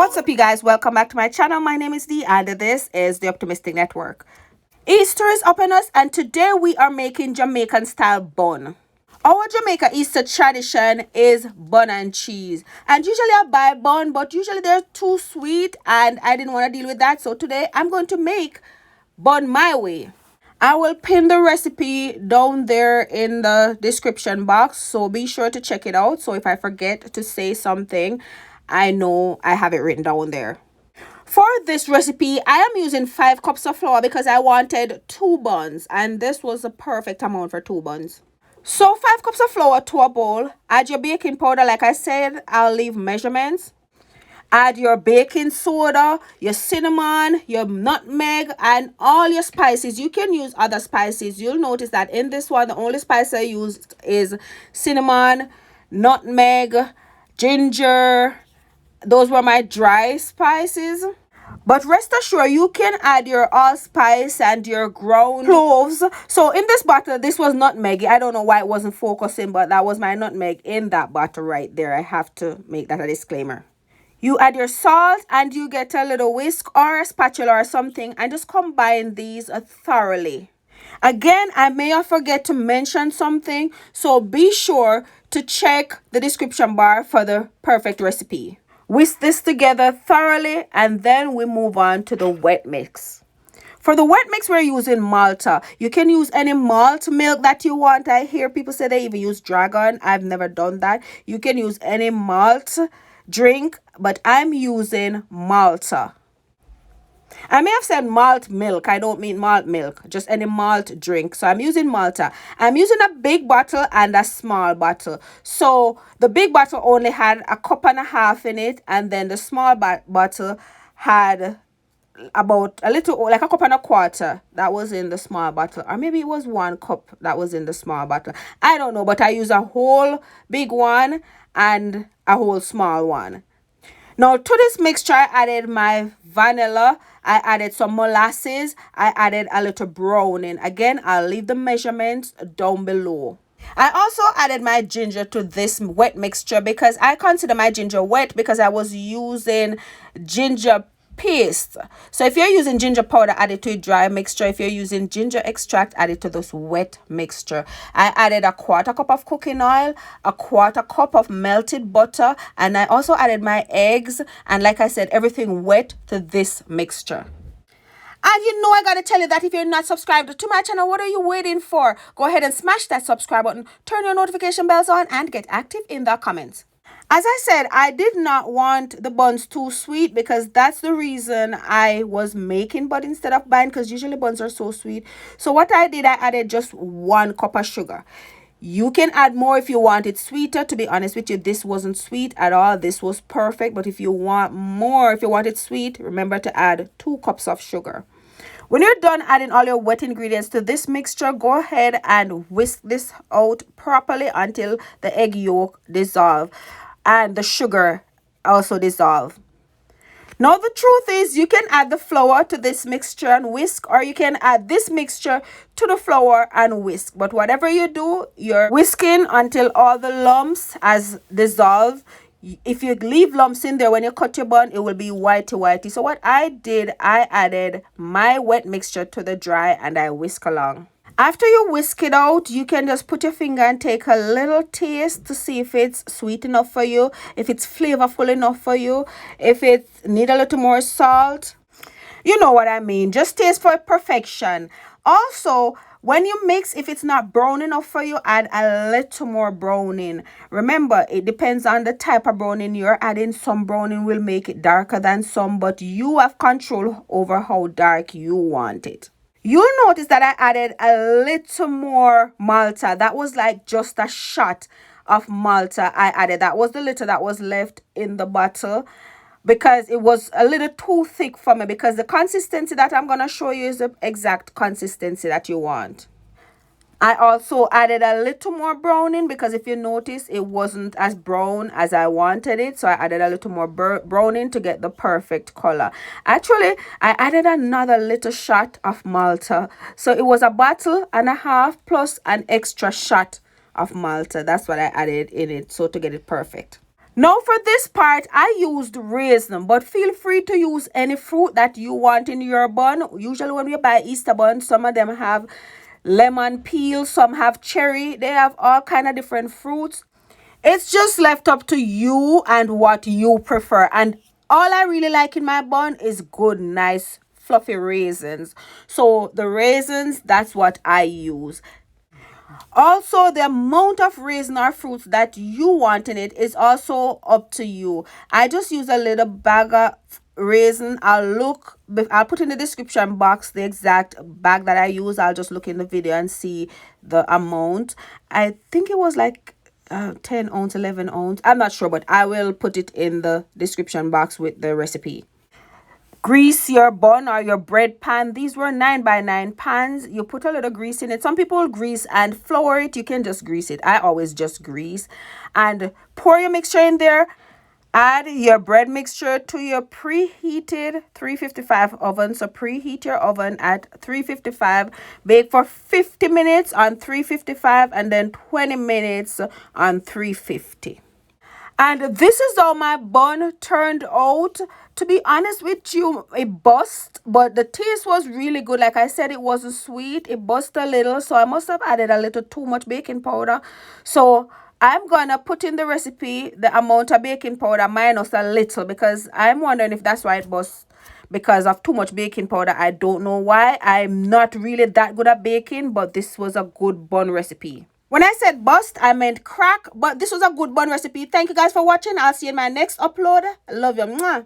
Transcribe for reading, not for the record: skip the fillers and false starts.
What's up, you guys? Welcome back to my channel. My name is Dee and this is the Optimistic Network. Easter is upon us and today we are making Jamaican style bun. Our Jamaica Easter tradition is bun and cheese, and usually I buy bun, but usually they're too sweet and I didn't want to deal with that. So today I'm going to make bun my way. I will pin the recipe down there in the description box, so be sure to check it out. So if I forget to say something, I know I have it written down there. For this recipe, I am using 5 cups of flour because I wanted 2 buns, and this was the perfect amount for 2 buns. So 5 cups of flour to a bowl. Add your baking powder. Like I said, I'll leave measurements. Add your baking soda, your cinnamon, your nutmeg, and all your spices. You can use other spices. You'll notice that in this one, the only spice I used is cinnamon, nutmeg, ginger. Those were my dry spices. But rest assured, you can add your allspice and your ground cloves. So in this bottle, this was nutmeg. I don't know why it wasn't focusing, but that was my nutmeg in that bottle right there. I have to make that a disclaimer. You add your salt and you get a little whisk or a spatula or something and just combine these thoroughly. Again, I may have forget to mention something, so be sure to check the description bar for the perfect recipe. Whisk this together thoroughly and then we move on to the wet mix. For the wet mix, we're using Malta. You can use any malt milk that you want. I hear people say they even use Dragon. I've never done that. You can use any malt drink, but I'm using Malta. I may have said malt milk. I don't mean malt milk, just any malt drink. So I'm using Malta. I'm using a big bottle and a small bottle. So the big bottle only had 1.5 cups in it, and then the small bottle had about a little, like 1.25 cups that was in the small bottle, or maybe it was 1 cup that was in the small bottle. I don't know, but I use a whole big one and a whole small one. Now to this mixture, I added my vanilla, I added some molasses, I added a little browning. Again, I'll leave the measurements down below. I also added my ginger to this wet mixture because I consider my ginger wet because I was using ginger paste. So if you're using ginger powder, add it to a dry mixture. If you're using ginger extract, add it to this wet mixture. I added a 1/4 cup of cooking oil, a 1/4 cup of melted butter, and I also added my eggs, and like I said, everything wet to this mixture. And you know I gotta tell you that if you're not subscribed to my channel, what are you waiting for? Go ahead and smash that subscribe button, turn your notification bells on, and get active in the comments. As I said, I did not want the buns too sweet because that's the reason I was making bun instead of buying, because usually buns are so sweet. So what I did, I added just 1 cup of sugar. You can add more if you want it sweeter. To be honest with you, this wasn't sweet at all. This was perfect. But if you want more, if you want it sweet, remember to add 2 cups of sugar. When you're done adding all your wet ingredients to this mixture, go ahead and whisk this out properly until the egg yolk dissolve and the sugar also dissolve. Now the truth is, you can add the flour to this mixture and whisk, or you can add this mixture to the flour and whisk. But whatever you do, you're whisking until all the lumps has dissolved. If you leave lumps in there when you cut your bun, it will be whitey. So what I did, I added my wet mixture to the dry and I whisk along. After you whisk it out, you can just put your finger and take a little taste to see if it's sweet enough for you, if it's flavorful enough for you, if it need a little more salt. You know what I mean. Just taste for perfection. Also, when you mix, if it's not brown enough for you, add a little more browning. Remember, it depends on the type of browning you're adding. Some browning will make it darker than some, but you have control over how dark you want it. You'll notice that I added a little more Malta. That was like just a shot of Malta I added. That was the little that was left in the bottle because it was a little too thick for me, because the consistency that I'm going to show you is the exact consistency that you want. I also added a little more browning because if you notice, it wasn't as brown as I wanted it. So I added a little more browning to get the perfect color. Actually, I added another little shot of Malta. So it was 1.5 bottles plus an extra shot of Malta. That's what I added in it, so to get it perfect. Now for this part, I used raisin, but feel free to use any fruit that you want in your bun. Usually when we buy Easter bun, some of them have lemon peel, some have cherry. They have all kind of different fruits. It's just left up to you and what you prefer. And all I really like in my bun is good, nice, fluffy raisins. So the raisins, that's what I use. Also, the amount of raisin or fruits that you want in it is also up to you. I just use a little bag of raisin. I'll put in the description box the exact bag that I use. I'll just look in the video and see the amount. I think it was like 10 ounce, 11 ounce. I'm not sure, but I will put it in the description box with the recipe. Grease your bun or your bread pan. These were 9x9 pans. You put a little grease in it. Some people grease and flour it. You can just grease it. I always just grease. And pour your mixture in there. Add your bread mixture to your preheated 355 oven. So preheat your oven at 355. Bake for 50 minutes on 355 and then 20 minutes on 350. And this is how my bun turned out. To be honest with you, it bust, but the taste was really good. Like I said, it wasn't sweet. It bust a little, so I must have added a little too much baking powder. So I'm gonna put in the recipe the amount of baking powder minus a little, because I'm wondering if that's why it bust, because of too much baking powder. I don't know why. I'm not really that good at baking, but this was a good bun recipe. When I said bust, I meant crack, but this was a good bun recipe. Thank you guys for watching. I'll see you in my next upload. I love you. Mwah.